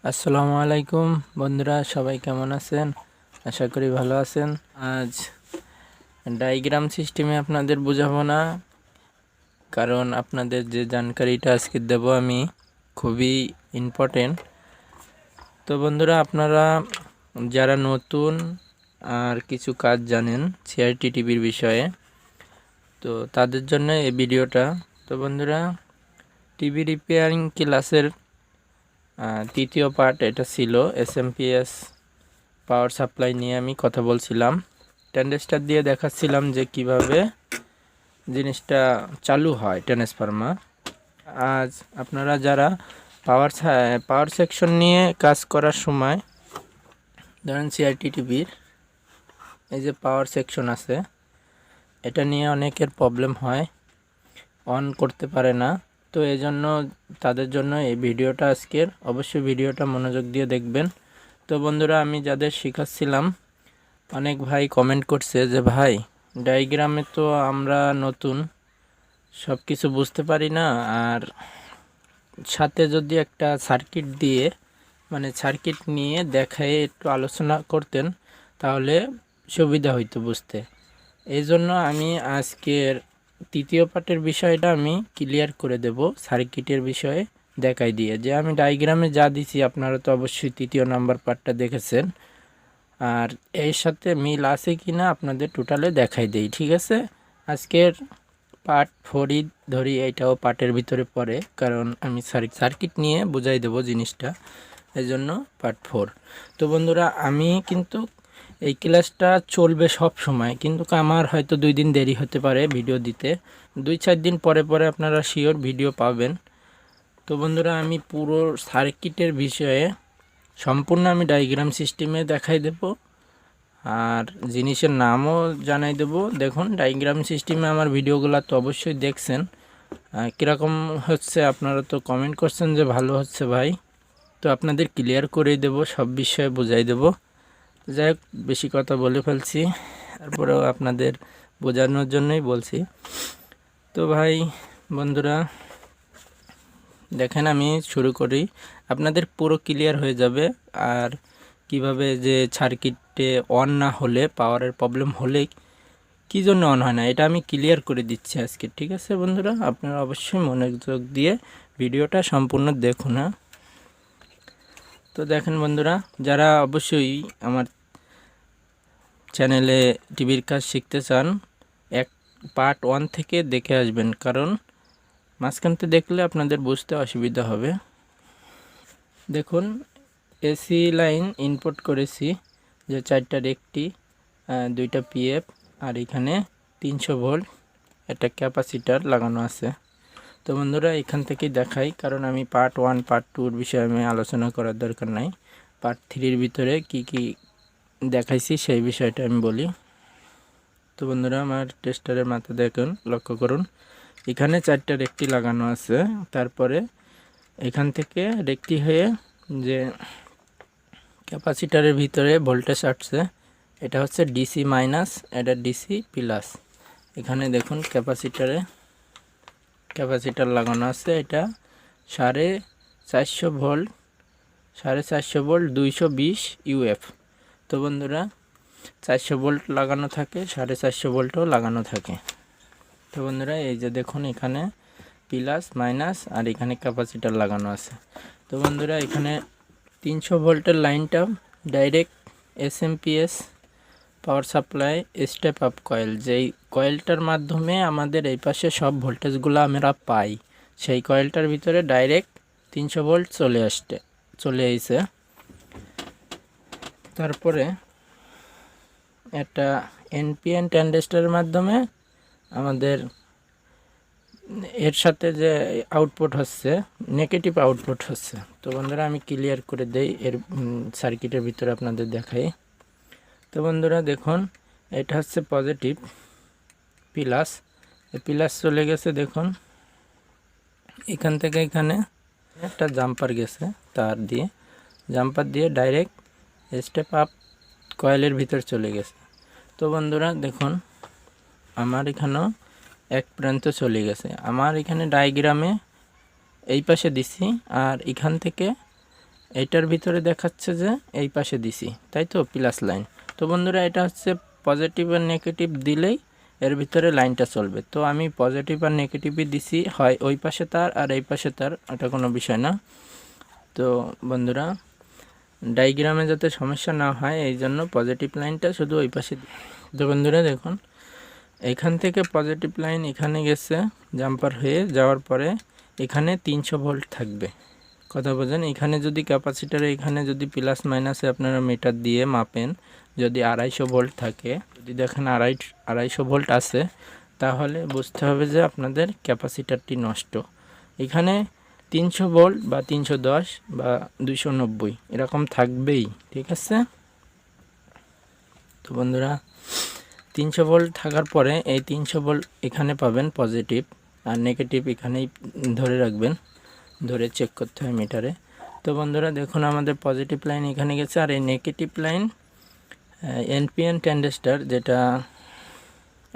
আসসালামু আলাইকুম বন্ধুরা, সবাই কেমন আছেন? আশা করি ভালো আছেন। আজ ডায়াগ্রাম সিস্টেমে আপনাদের বোঝাবো না, কারণ আপনাদের যে জানকারিটা আজকে দেব আমি খুবই ইম্পর্টেন্ট। তো বন্ধুরা, আপনারা যারা নতুন আর কিছু কাজ জানেন সিআরটি টিভির বিষয়ে, তো তাদের জন্য এই ভিডিওটা। তো বন্ধুরা, টিভি রিপেয়ারিং ক্লাসের তৃতীয় পার্ট এটা ছিল। এসএমপিএস পাওয়ার সাপ্লাই নিয়ে আমি কথা বলছিলাম, ট্রানজিস্টর দিয়ে দেখাচ্ছিলাম যে কিভাবে জিনিসটা চালু হয় ট্রান্সফরমার। আজ আপনারা যারা পাওয়ার সেকশন নিয়ে কাজ করার সময়, ধরেন সিআরটি টিভির এই যে পাওয়ার সেকশন আছে, এটা নিয়ে অনেকের প্রবলেম হয়, অন করতে পারে না। তো এই জন্য তাদের জন্য এই ভিডিওটা আজকের, অবশ্যই ভিডিওটা মনোযোগ দিয়ে দেখবেন। তো বন্ধুরা, আমি যাদের শেখাচ্ছিলাম, অনেক ভাই কমেন্ট করছে যে ভাই, ডায়াগ্রামে তো আমরা নতুন, সব কিছু বুঝতে পারি না, আর সাথে যদি একটা সার্কিট দিয়ে সার্কিট নিয়ে দেখায় একটু আলোচনা করতেন তাহলে সুবিধা হইতো বুঝতে। এই জন্য আমি আজকের তৃতীয় পার্টের বিষয়টা আমি ক্লিয়ার করে দেব, সার্কিটের বিষয়ে দেখাই দিয়ে। যে আমি ডায়াগ্রামে যা দিছি আপনারা তো অবশ্যই তৃতীয় নাম্বার পার্টটা দেখেছেন, আর এর সাথে মিল আছে কি না আপনাদের টোটালে দেখাই দেই, ঠিক আছে? আজকের পার্ট 4ই ধরি, এইটাও পার্টের ভিতরে পড়ে, কারণ আমি সার্কিট নিয়ে বুঝাই দেব জিনিসটা, এই জন্য পার্ট 4। তো বন্ধুরা, আমি কিন্তু এই ক্লাসটা চলবে সব সময়, কিন্তু আমার হয়তো 2 দিন দেরি হতে পারে ভিডিও দিতে, 2-4 দিন পরে পরে আপনারা শিওর ভিডিও পাবেন। তো বন্ধুরা, আমি পুরো সার্কিটের বিষয়ে সম্পূর্ণ আমি ডায়াগ্রাম সিস্টেমে দেখাই দেব, আর জিনিসের নামও জানাই দেব। দেখুন, ডায়াগ্রাম সিস্টেমে আমার ভিডিওগুলো তো অবশ্যই দেখছেন, কীরকম হচ্ছে আপনারা তো কমেন্ট করছেন যে ভালো হচ্ছে ভাই। তো আপনাদের ক্লিয়ার করে দেব, সব বিষয়ে বুঝাই দেব। যাই হোক, বেশি কথা বলে ফেলছি, তারপরেও আপনাদের বোঝানোর জন্যই বলছি। তো ভাই বন্ধুরা, দেখেন আমি শুরু করি, আপনাদের পুরো ক্লিয়ার হয়ে যাবে। আর কিভাবে যে সার্কিটে অন না হলে, পাওয়ারের প্রবলেম হলে কী জন্য অন হয় না, এটা আমি ক্লিয়ার করে দিচ্ছি আজকে, ঠিক আছে বন্ধুরা? আপনারা অবশ্যই মনোযোগ দিয়ে ভিডিওটা সম্পূর্ণ দেখুন। হ্যাঁ, তো দেখেন বন্ধুরা, যারা অবশ্যই আমার চ্যানেলে টিভির কাজ শিখতে চান, পার্ট 1 থেকে দেখে আসবেন, কারণ মাঝখানতে দেখলে আপনাদের বুঝতে অসুবিধা হবে। দেখুন, এসি লাইন ইনপুট করেছি, যে 4টা রেকটি, 2টা পিএফ, আর এখানে 300 ভোল্ট একটা ক্যাপাসিটার লাগানো আছে। তো বন্ধুরা, এখান থেকেই দেখাই, কারণ আমি পার্ট 1 পার্ট 2-র বিষয়ে আমি আলোচনা করার দরকার নাই, পার্ট 3-র ভিতরে কি কি দেখাইছি সেই বিষয়টা আমি বলি। তো বন্ধুরা, আমার টেস্টারের মাথা দেখুন, লক্ষ্য করুন, এখানে 4টা রেকটি লাগানো আছে। তারপরে এখান থেকে রেকটি হয়ে যে ক্যাপাসিটারের ভিতরে ভোল্টেজ আসছে, এটা হচ্ছে ডিসি মাইনাস, এটা ডিসি প্লাস। এখানে দেখুন ক্যাপাসিটার লাগানো আছে, এটা 450 ভোল্ট, 450 ভোল্ট 220 ইউএফ। তো বন্ধুরা, 400 ভোল্ট লাগানো থাকে, 450 ভোল্টও লাগানো থাকে। তো বন্ধুরা, এই যে দেখুন, এখানে প্লাস মাইনাস আর এখানে ক্যাপাসিটার লাগানো আছে। তো বন্ধুরা, এখানে 300 ভোল্টের লাইনটা direct SMPS power supply step up coil, যেই কয়েলটার মাধ্যমে আমাদের এই পাশে সব ভোল্টেজগুলো আমরা পাই, সেই কয়েলটার ভিতরে ডাইরেক্ট 300 ভোল্ট চলে আসছে। তারপরে একটা এনপিএন ট্রানজিস্টরের মাধ্যমে আমাদের এর সাথে যে আউটপুট হচ্ছে, নেগেটিভ আউটপুট হচ্ছে। তো বন্ধুরা, আমি ক্লিয়ার করে দেই, এর সার্কিটের ভিতরে আপনাদের দেখাই। তো বন্ধুরা দেখুন, এটা হচ্ছে পজিটিভ প্লাস, প্লাস চলে গেছে, দেখুন এখান থেকে এখানে একটা জাম্পার গেছে, জাম্পার দিয়ে ডাইরেক্ট স্টেপ আপ কয়েলের ভিতর চলে গেছে। তো বন্ধুরা দেখুন, আমার এখানেও এক প্রান্ত চলে গেছে। আমার এখানে ডায়াগ্রামে এই পাশে দিছি, আর এখান থেকে এইটার ভিতরে দেখাচ্ছে যে এই পাশে দিছি, তাই তো প্লাস লাইন। তো বন্ধুরা এটা হচ্ছে পজিটিভ আর নেগেটিভ দিলেই এর ভিতরে লাইনটা চলবে। তো আমি পজিটিভ আর নেগেটিভই দিছি, হয় ওই পাশে তার আর এই পাশে তার, এটা কোনো বিষয় না। তো বন্ধুরা ডায়াগ্রামে যাতে সমস্যা না হয় এই জন্য পজিটিভ লাইনটা শুধু ওই পাশে। তো বন্ধুরা দেখুন, এখান থেকে পজিটিভ লাইন এখানে গেছে, জাম্পার হয়ে যাওয়ার পরে এখানে 300 ভোল্ট থাকবে। কথা বোঝেন? এখানে যদি ক্যাপাসিটারে এখানে যদি প্লাস মাইনাসে আপনারা মিটার দিয়ে মাপেন, যদি 250 ভোল্ট থাকে, যদি দেখেন 250 ভোল্ট আছে, তাহলে বুঝতে হবে যে আপনাদের ক্যাপাসিটারটি নষ্ট। এখানে 300 ভোল্ট বা 310 বা 290 এরকম থাকবেই, ঠিক আছে? তো বন্ধুরা 300 ভোল্ট থাকার পরে এই 300 ভোল্ট এখানে পাবেন পজিটিভ, আর নেগেটিভ এখানেই ধরে রাখবেন, ধরে চেক করতে হয় মিটারে। তো বন্ধুরা দেখুন আমাদের পজিটিভ লাইন এখানে গেছে, আর এই নেগেটিভ লাইন এনপিএন ট্যান্ডেস্টার, যেটা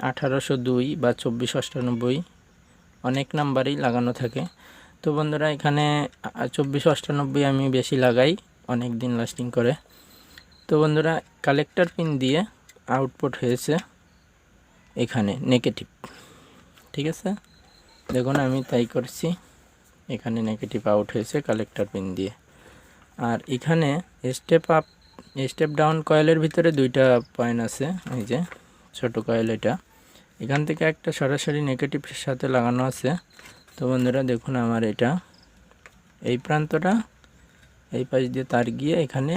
1802 বা 2498 অনেক নাম্বারই লাগানো থাকে। তো বন্ধুরা এখানে 2498 আমি বেশি লাগাই, অনেক দিন লাস্টিং করে। তো বন্ধুরা কালেক্টর পিন দিয়ে আউটপুট হয়েছে এখানে নেগেটিভ, ঠিক আছে? দেখুন আমি তাই করছি, এখানে নেগেটিভ আউট হয়েছে কালেক্টর পিন দিয়ে। আর এখানে স্টেপ আপ স্টেপ ডাউন কয়েলের ভিতরে দুইটা পয়েন্ট আছে, এই যে ছোট কয়েল, এটা এখান থেকে একটা সরাসরি নেগেটিভের সাথে লাগানো আছে। তো বন্ধুরা দেখুন আমার এটা এই প্রান্তটা এই পাশ দিয়ে তার গিয়ে এখানে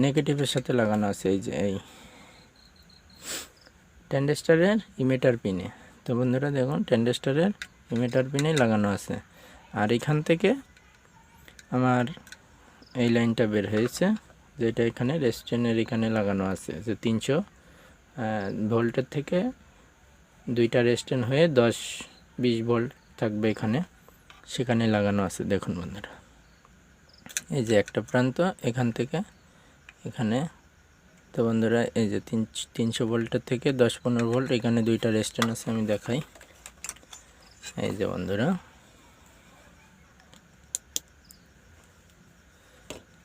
নেগেটিভের সাথে লাগানো আছে, এই যে এই ট্যান্ডেস্টারের ইমিটার পিনে। তো বন্ধুরা দেখুন ট্যান্ডেস্টারের ইমিটার পিনে লাগানো আছে, আর এখান থেকে আমার এই লাইনটা বের হয়েছে, যেটা এখানে রেজিস্ট্যান্সের এখানে লাগানো আছে, যে 300 ভোল্টের থেকে দুইটা রেজিস্ট্যান্স হয়ে 10-20 ভোল্ট থাকবে এখানে, সেখানে লাগানো আছে। দেখুন বন্ধুরা এই যে একটা প্রান্ত এখান থেকে এখানে। তো বন্ধুরা এই যে 300 ভোল্টের থেকে 10-15 ভোল্ট এখানে দুইটা রেজিস্ট্যান্স আছে, আমি দেখাই। এই যে বন্ধুরা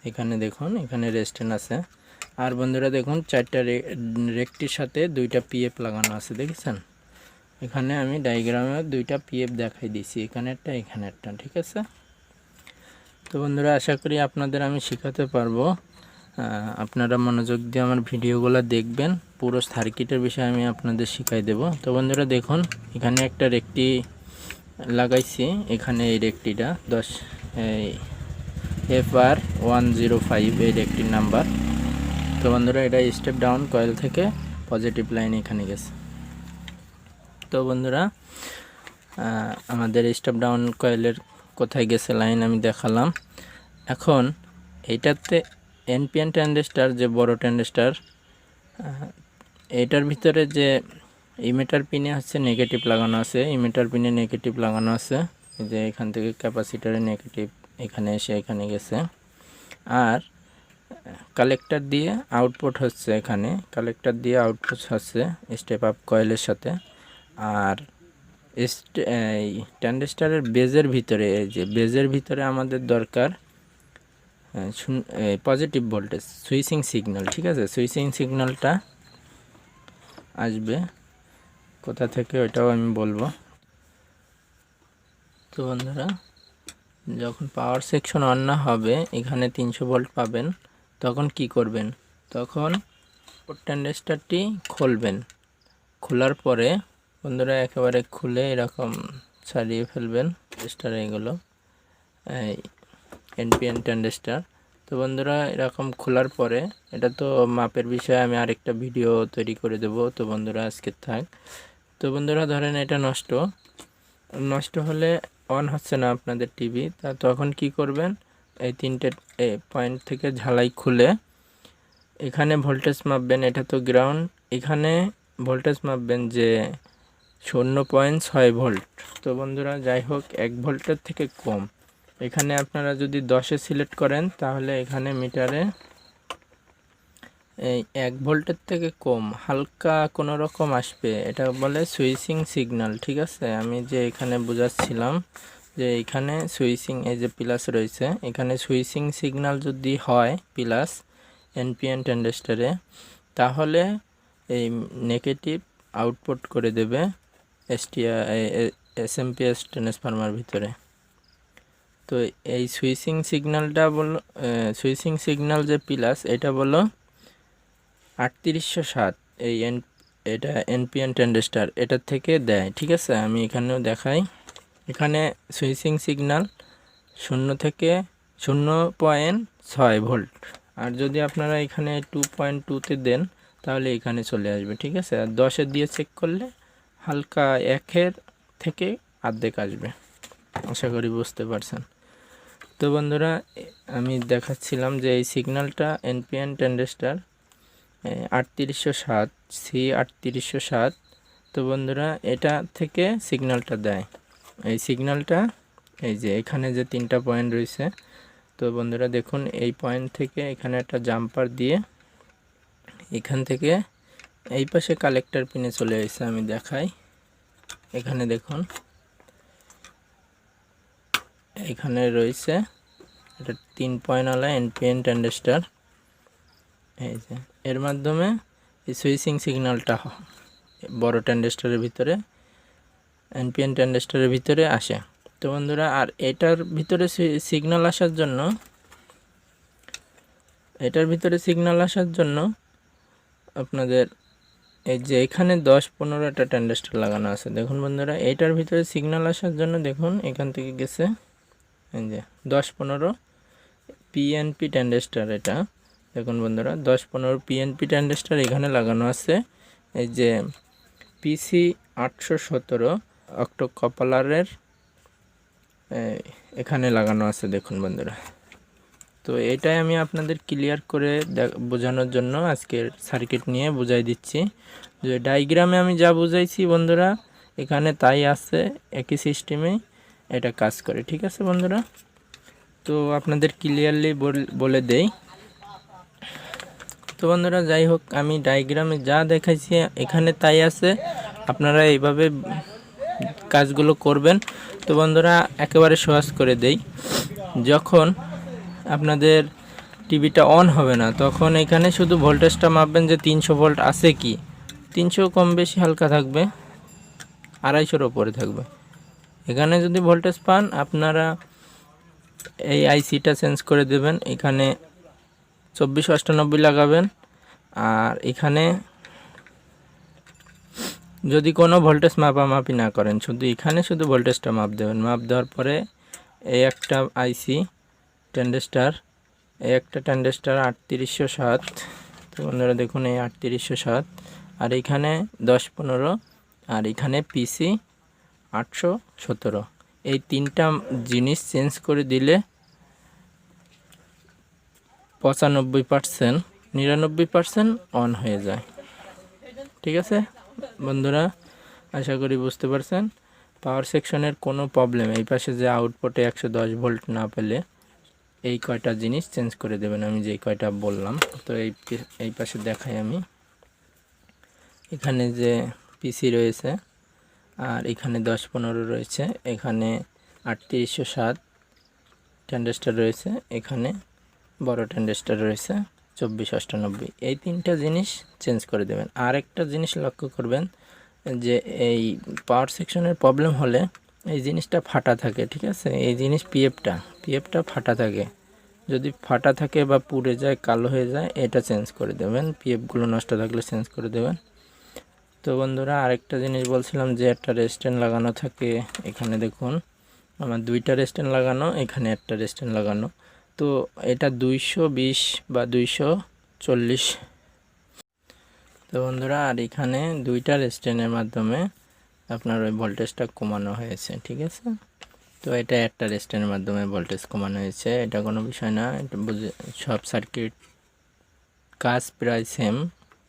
এখানে দেখুন এখানে রেজিস্ট্যান্স আছে। আর বন্ধুরা দেখুন চারটা রেকটির সাথে দুইটা পিএফ লাগানো আছে, দেখেছেন? এখানে আমি ডায়াগ্রামে দুইটা পিএফ দেখাই দিয়েছি, এখানে একটা এখানে একটা, ঠিক আছে? তো বন্ধুরা আশা করি আপনাদের আমি শেখাতে পারবো, আপনারা মনোযোগ দিয়ে আমার ভিডিওগুলো দেখবেন, পুরো সার্কিটের বিষয়ে আমি আপনাদের শিখাই দেব। তো বন্ধুরা দেখুন এখানে একটা রেকটি লাগাইছি, এখানে এই রেকটিটা 10 FR105 এই রেকটির নাম্বার। তো বন্ধুরা এটা স্টেপ ডাউন কয়েল থেকে পজিটিভ লাইন এখানে গেছে। তো বন্ধুরা আমাদের স্টেপ ডাউন কয়েলের কোথায় গেছে লাইন আমি দেখালাম। এখন এইটাতে এনপিএন ট্যান্ডেস্টার, যে বড় ট্যান্ডেস্টার, এটার ভিতরে যে ইমিটার পিনে হচ্ছে নেগেটিভ লাগানো আছে, ইমিটার পিনে নেগেটিভ লাগানো আছে, যে এখান থেকে ক্যাপাসিটারে নেগেটিভ এখানে এসে এখানে গেছে। আর কালেক্টর দিয়ে আউটপুট হচ্ছে, এখানে কালেক্টর দিয়ে আউটপুট হচ্ছে স্টেপ আপ কয়েলের সাথে। আর এই ট্যান্ডেস্টারের বেজের ভিতরে, এই যে বেজের ভিতরে আমাদের দরকার পজিটিভ ভোল্টেজ সুইচিং সিগন্যাল, ঠিক আছে? সুইচিং সিগন্যালটা আসবে কোথা থেকে ওইটাও আমি বলবো। তো বন্ধুরা যখন পাওয়ার সেকশন অন না হবে, এখানে 300 ভোল্ট পাবেন, তখন কি করবেন? তখন ট্যান্ডেস্টারটি খুলবেন, খোলার পরে বন্ধুরা একেবারে খুলে এরকম ছাড়িয়ে ফেলবেন ট্যান্ডেস্টার, এগুলো এই এনপিএন ট্যান্ডেস্টার। তো বন্ধুরা এরকম খোলার পরে, এটা তো মাপের বিষয়ে আমি আরেকটা ভিডিও তৈরি করে দেব। তো বন্ধুরা আজকে থাক। তো বন্ধুরা ধরেন এটা নষ্ট হলে অন হচ্ছে না আপনাদের টিভি, তা তখন কি করবেন? এই তিনটে পয়েন্ট থেকে ঝালাই খুলে এখানে ভোল্টেজ মাপবেন, এটা তো গ্রাউন্ড, এখানে ভোল্টেজ মাপবেন যে 0.6 ভোল্ট। তো বন্ধুরা যাই হোক 1 ভোল্টের থেকে কম, এখানে আপনারা যদি 10-এ সিলেক্ট করেন তাহলে এখানে মিটারে এই 1 ভোল্টের থেকে কম হালকা কোনো রকম আসবে, এটা বলে সুইচিং সিগন্যাল, ঠিক আছে? আমি যে এখানে বোঝাচ্ছিলাম যে এখানে সুইচিং এই যে প্লাস রয়েছে, এখানে সুইচিং সিগন্যাল যদি হয় প্লাস এনপিএন ট্রানজিস্টরে, তাহলে এই নেগেটিভ আউটপুট করে দেবে এসএমপিএস ট্রান্সফরমার ভিতরে। তো এই সুইচিং সিগন্যালটা বলো, সুইচিং সিগন্যাল যে প্লাস এটা বলো 3807, এটা এনপিএন ট্রানজিস্টর এটার থেকে দেয়। ঠিক আছে, আমি এখানেও দেখাই। এখানে সুইচিং সিগন্যাল 0 থেকে 0.6 ভোল্ট, আর যদি আপনারা এখানে 2.2তে দেন তাহলে এখানে চলে আসবে। ঠিক আছে, আর 10 দিয়ে চেক করলে হালকা 1 থেকে অর্ধেক আসবে। আশা করি বুঝতে পারছেন। তো বন্ধুরা, আমি দেখাচ্ছিলাম যে এই সিগন্যালটা এনপিএন ট্রানজিস্টর 3807 C3807। তো বন্ধুরা, এটা থেকে সিগন্যালটা দেয়। এই সিগন্যালটা এই যে এখানে যে 3টা পয়েন্ট রয়েছে, তো বন্ধুরা দেখুন এই পয়েন্ট থেকে এখানে একটা জাম্পার দিয়ে এখান থেকে এই পাশে কালেক্টর পিনে চলে এসেছে। আমি দেখাই, এখানে দেখুন এখানে রয়েছে এটা 3 পয়েন্টওয়ালা এনপিএন ট্রানজিস্টর। এই যে এর মাধ্যমে এই সুইচিং সিগন্যালটা বড় ট্রানজিস্টরের ভিতরে এনপিএন ট্রানজিস্টরের ভিতরে আসে। তো বন্ধুরা, আর এটার ভিতরে সিগন্যাল আসার জন্য আপনাদের এই যে এখানে 10-15টা ট্রানজিস্টর লাগানো আছে। দেখুন বন্ধুরা, এটার ভিতরে সিগন্যাল আসার জন্য দেখুন এখান থেকে গেছে এই যে 10-15 পিএনপি ট্রানজিস্টর। এটা দেখুন বন্ধুরা, 10-15 পিএনপি ট্রানজিস্টর এখানে লাগানো আছে। এই যে পিসি 817 অক্টো কপালারের এখানে লাগানো আছে দেখুন বন্ধুরা। তো এটাই আমি আপনাদের ক্লিয়ার করে বোঝানোর জন্য আজকের সার্কিট নিয়ে বুঝাই দিচ্ছি। যে ডায়াগ্রামে আমি যা বুঝাইছি বন্ধুরা, এখানে তাই আছে, একই সিস্টেমে এটা কাজ করে। ঠিক আছে বন্ধুরা, তো আপনাদের ক্লিয়ারলি বলে দেই। তো বন্ধুরা, যাই হোক, আমি ডায়াগ্রামে যা দেখাইছি এখানে তাই আছে, আপনারা এইভাবে কাজগুলো করবেন। তো বন্ধুরা, একেবারে সহজ করে দেই। যখন আপনাদের টিভিটা অন হবে না, তখন এখানে শুধু ভোল্টেজটা মাপবেন যে 300 ভোল্ট আছে কি। 300 কম বেশি হালকা থাকবে, 250-এর ওপরে থাকবে। এখানে যদি ভোল্টেজ পান, আপনারা এই আইসিটা চেঞ্জ করে দেবেন। এখানে 2498 লাগাবেন, আর এখানে যদি কোনো ভোল্টেজ মাপামাপি না করেন, এখানে শুধু ভোল্টেজটা মাপ দেবেন। মাপ দেওয়ার পরে এই একটা আইসি ট্রানজিস্টর, এই একটা ট্রানজিস্টর 3807। তো বন্ধুরা দেখুন এই 3807, আর এখানে 10-15, আর এখানে পিসি 817। এই 3টা জিনিস চেঞ্জ করে দিলে 95%, 99% অন হয়ে যায়। ঠিক আছে বন্ধুরা, আশা করি বুঝতে পারছেন। পাওয়ার সেকশনের কোনো প্রবলেম, এই পাশে যে আউটপুটে 110 ভোল্ট না পেলে এই কয়টা জিনিস চেঞ্জ করে দেবেন, আমি যেই কয়টা বললাম। তো এই পাশে দেখাই আমি, এখানে যে পিসি রয়েছে, আর এখানে 10-15 রয়েছে, এখানে 3807 ট্রানজিস্টর রয়েছে, এখানে বড় ট্রানজিস্টর রয়েছে 2498। এই 3টা জিনিস চেঞ্জ করে দেবেন। আর একটা জিনিস লক্ষ্য করবেন যে এই পাওয়ার সেকশনের প্রবলেম হলে এই জিনিসটা ফাটা থাকে। ঠিক আছে, এই জিনিস পিএফটা ফাটা থাকে। যদি ফাটা থাকে বা পুড়ে যায়, কালো হয়ে যায়, এটা চেঞ্জ করে দেবেন। পিএফগুলো নষ্ট থাকলে চেঞ্জ করে দেবেন। তো বন্ধুরা, আরেকটা জিনিস বলছিলাম যে একটা রেস্ট্যান্ড লাগানো থাকে। এখানে দেখুন আমার 2টা রেস্ট্যান্ড লাগানো, এখানে একটা রেস্ট্যান্ড লাগানো। তো এটা 220 বা 240। তো বন্ধুরা, আর এখানে 2টা রেস্ট্যান্ডের মাধ্যমে আপনার ওই ভোল্টেজটা কমানো হয়েছে। ঠিক আছে, তো এটা একটা রেস্ট্যান্ডের মাধ্যমে ভোল্টেজ কমানো হয়েছে, এটা কোনো বিষয় না। এটা সব সার্কিট কাজ প্রায় সেম,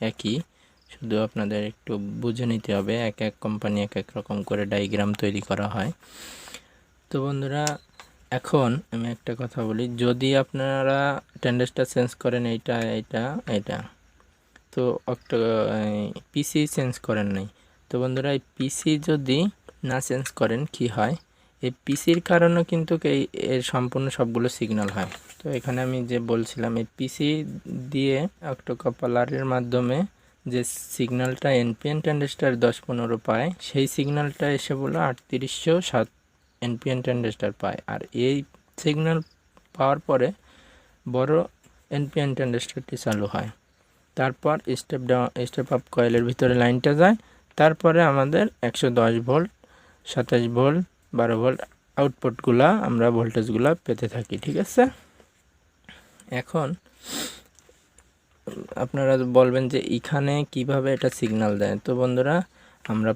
একই, শুধু আপনাদের একটু বুঝে নিতে হবে। এক এক কোম্পানি এক এক রকম করে ডায়াগ্রাম তৈরি করা হয়। তো বন্ধুরা, এখন আমি একটা কথা বলি, যদি আপনারা ট্রানজিস্টর চেঞ্জ করেন এটা তো পিসি চেঞ্জ করেন নাই, তো বন্ধুরা এই পিসি যদি না চেঞ্জ করেন কি হয়, এই পিসির কারণে কিন্তু এর সম্পূর্ণ সবগুলো সিগন্যাল হয়। তো এখানে আমি যে বলছিলাম এই পিসি দিয়ে অক্টোকাপলারের মাধ্যমে যে সিগন্যালটা এনপিএন ট্রানজিস্টার 10-15 পায়, সেই সিগন্যালটা এসে বলো 3807 এনপিএন ট্রানজিস্টার পায়। আর এই সিগন্যাল পাওয়ার পরে বড় এনপিএন ট্রানজিস্টারটি চালু হয়। তারপর স্টেপ আপ কয়েলের ভিতরে লাইনটা যায়। তারপরে আমাদের 110 ভোল্ট, 27 ভোল্ট, 12 ভোল্ট আউটপুটগুলা আমরা ভোল্টেজগুলা পেতে থাকি। ঠিক আছে, এখন আপনারা বলবেন যে এখানে কিভাবে এটা সিগন্যাল দেয়। তো বন্ধুরা, আমরা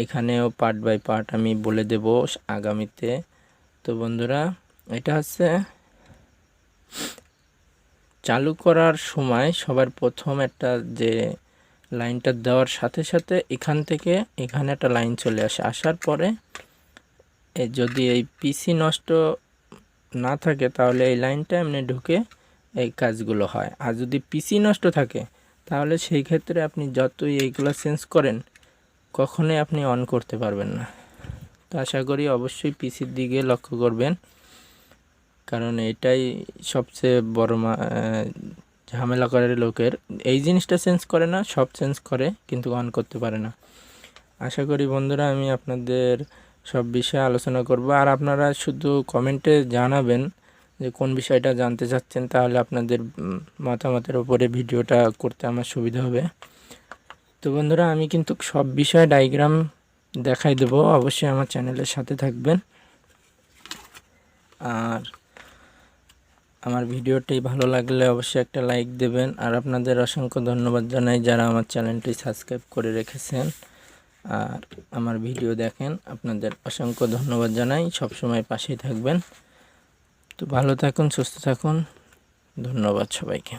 এখানেও পার্ট বাই পার্ট আমি বলে দেব আগামীতে। তো বন্ধুরা, এটা হচ্ছে চালু করার সময় সবার প্রথম একটা যে লাইনটা দেওয়ার সাথে সাথে এখান থেকে এখানে একটা লাইন চলে আসার পরে যদি এই পিসি নষ্ট না থাকে তাহলে এই লাইনটা এমনি ঢুকে এই কাজগুলো হয়। আর যদি পিসি নষ্ট থাকে তাহলে সেই ক্ষেত্রে আপনি যতই এইগুলো চেঞ্জ করেন কখনোই আপনি অন করতে পারবেন না। তো আশা করি অবশ্যই পিসির দিকে লক্ষ্য করবেন, কারণ এটাই সবচেয়ে বড় ঝামেলা করে লোকের। এই জিনিসটা চেঞ্জ করে না, সব চেঞ্জ করে কিন্তু অন করতে পারে না। আশা করি বন্ধুরা আমি আপনাদের সব বিষয়ে আলোচনা করব, আর আপনারা শুধু কমেন্টে জানাবেন যে কোন বিষয়টা জানতে চাচ্ছেন, তাহলে আপনাদের মতামতের উপরে ভিডিওটা করতে আমার সুবিধা হবে। তো বন্ধুরা, আমি কিন্তু সব বিষয়ে ডায়াগ্রাম দেখাই দেবো, অবশ্যই আমার চ্যানেলের সাথে থাকবেন। আর আমার ভিডিওটি ভালো লাগলে অবশ্যই একটা লাইক দেবেন। আর আপনাদের অসংখ্য ধন্যবাদ জানাই যারা আমার চ্যানেলটি সাবস্ক্রাইব করে রেখেছেন আর আমার ভিডিও দেখেন। আপনাদের অসংখ্য ধন্যবাদ জানাই, সবসময় পাশেই থাকবেন। তো ভালো থাকুন, সুস্থ থাকুন, ধন্যবাদ সবাইকে।